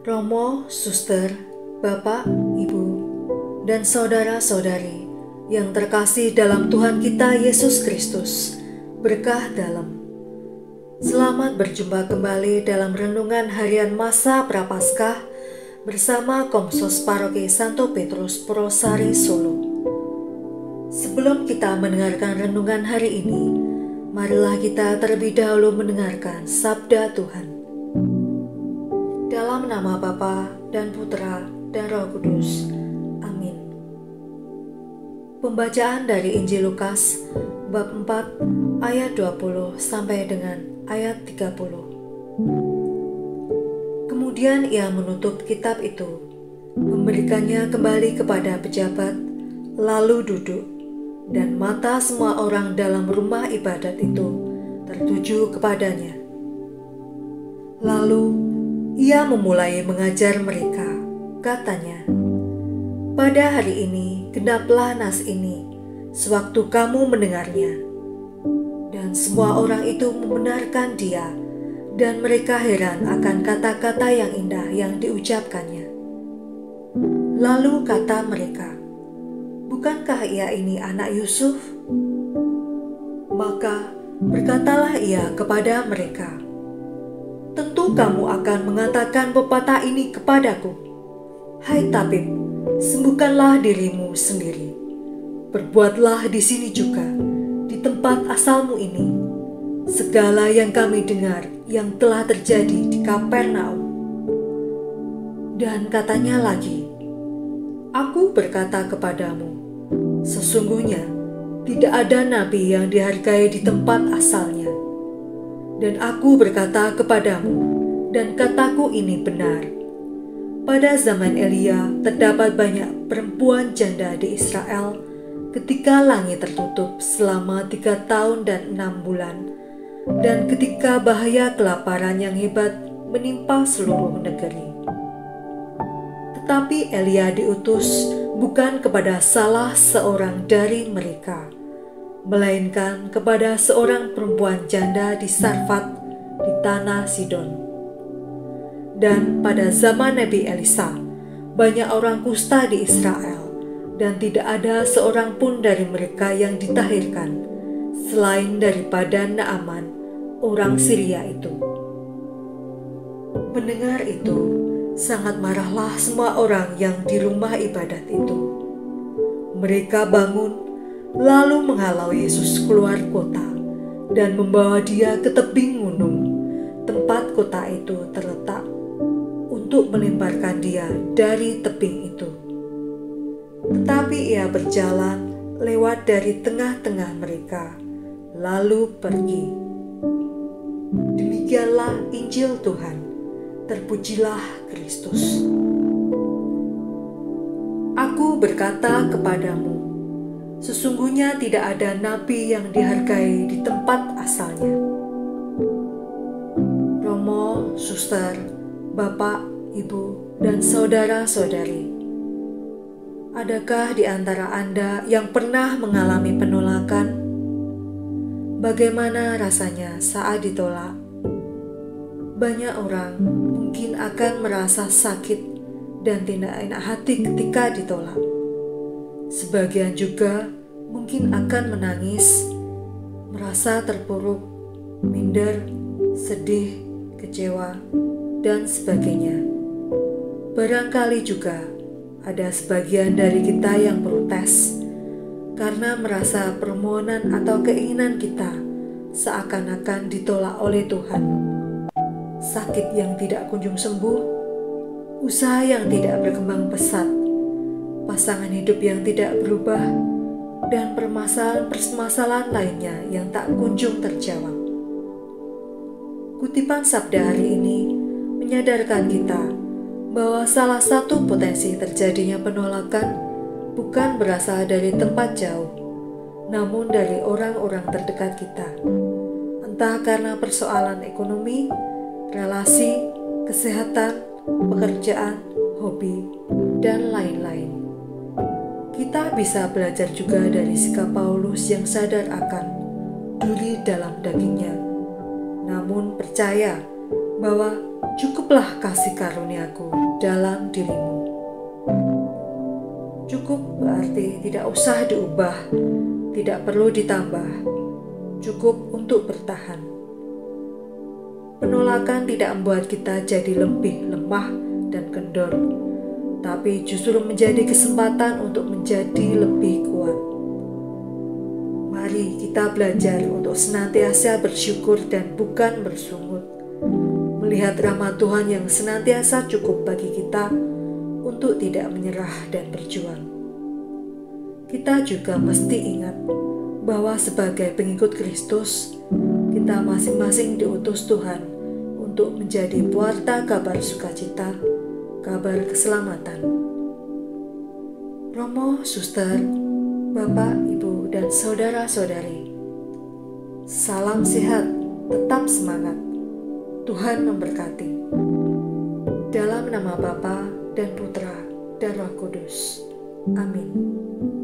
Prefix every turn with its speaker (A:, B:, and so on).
A: Romo, suster, bapak, ibu, dan saudara-saudari yang terkasih dalam Tuhan kita Yesus Kristus, berkah dalam. Selamat berjumpa kembali dalam renungan harian masa Prapaskah bersama Komsos Paroki Santo Petrus Purwosari Solo. Sebelum kita mendengarkan renungan hari ini, marilah kita terlebih dahulu mendengarkan sabda Tuhan. Dalam nama Bapa dan Putra dan Roh Kudus. Amin. Pembacaan dari Injil Lukas bab 4 ayat 20 sampai dengan ayat 30. Kemudian ia menutup kitab itu, memberikannya kembali kepada pejabat, lalu duduk, dan mata semua orang dalam rumah ibadat itu tertuju kepadanya. Lalu ia memulai mengajar mereka, katanya, "Pada hari ini genaplah nas ini, sewaktu kamu mendengarnya." Dan semua orang itu membenarkan dia, dan mereka heran akan kata-kata yang indah yang diucapkannya. Lalu kata mereka, "Bukankah ia ini anak Yusuf?" Maka berkatalah ia kepada mereka, "Tentu kamu akan mengatakan pepatah ini kepadaku, 'Hai tabib, sembuhkanlah dirimu sendiri. Berbuatlah di sini juga, di tempat asalmu ini, segala yang kami dengar yang telah terjadi di Kapernaum.' Dan katanya lagi, 'Aku berkata kepadamu, sesungguhnya tidak ada nabi yang dihargai di tempat asalnya. Dan aku berkata kepadamu, dan kataku ini benar, pada zaman Elia terdapat banyak perempuan janda di Israel ketika langit tertutup selama 3 tahun dan 6 bulan, dan ketika bahaya kelaparan yang hebat menimpa seluruh negeri. Tetapi Elia diutus bukan kepada salah seorang dari mereka, melainkan kepada seorang perempuan janda di Sarfat di tanah Sidon. Dan pada zaman Nabi Elisa, banyak orang kusta di Israel, dan tidak ada seorang pun dari mereka yang ditahirkan, selain daripada Naaman, orang Syria itu." Mendengar itu, sangat marahlah semua orang yang di rumah ibadat itu. Mereka bangun, lalu menghalau Yesus keluar kota dan membawa dia ke tebing gunung, tempat kota itu terletak, untuk melemparkan dia dari tebing itu. Tetapi ia berjalan lewat dari tengah-tengah mereka, lalu pergi. Demikianlah Injil Tuhan. Terpujilah Kristus. Aku berkata kepadamu, sesungguhnya tidak ada nabi yang dihargai di tempat asalnya. Romo, suster, bapak, ibu, dan saudara-saudari, adakah di antara Anda yang pernah mengalami penolakan? Bagaimana rasanya saat ditolak? Banyak orang mungkin akan merasa sakit dan tidak enak hati ketika ditolak. Sebagian juga mungkin akan menangis, merasa terpuruk, minder, sedih, kecewa, dan sebagainya. Barangkali juga ada sebagian dari kita yang protes karena merasa permohonan atau keinginan kita seakan-akan ditolak oleh Tuhan. Sakit yang tidak kunjung sembuh, usaha yang tidak berkembang pesat, pasangan hidup yang tidak berubah, dan permasalahan lainnya yang tak kunjung terjawab. Kutipan sabda hari ini menyadarkan kita bahwa salah satu potensi terjadinya penolakan bukan berasal dari tempat jauh, namun dari orang-orang terdekat kita. Entah karena persoalan ekonomi, relasi, kesehatan, pekerjaan, hobi, dan lain-lain. Kita bisa belajar juga dari sikap Paulus yang sadar akan duri dalam dagingnya, namun percaya bahwa Cukuplah kasih karuniaku dalam dirimu. Cukup berarti tidak usah diubah, tidak perlu ditambah, cukup untuk bertahan. Penolakan tidak membuat kita jadi lebih lemah dan kendor, tapi justru menjadi kesempatan untuk menjadi lebih kuat. Mari kita belajar untuk senantiasa bersyukur dan bukan bersungut, melihat rahmat Tuhan yang senantiasa cukup bagi kita untuk tidak menyerah dan berjuang. Kita juga mesti ingat bahwa sebagai pengikut Kristus, kita masing-masing diutus Tuhan untuk menjadi pewarta kabar sukacita, kabar keselamatan. Romo, suster, Bapak, Ibu, dan saudara-saudari, salam sehat, tetap semangat. Tuhan memberkati. Dalam nama Bapa dan Putra dan Roh Kudus. Amin.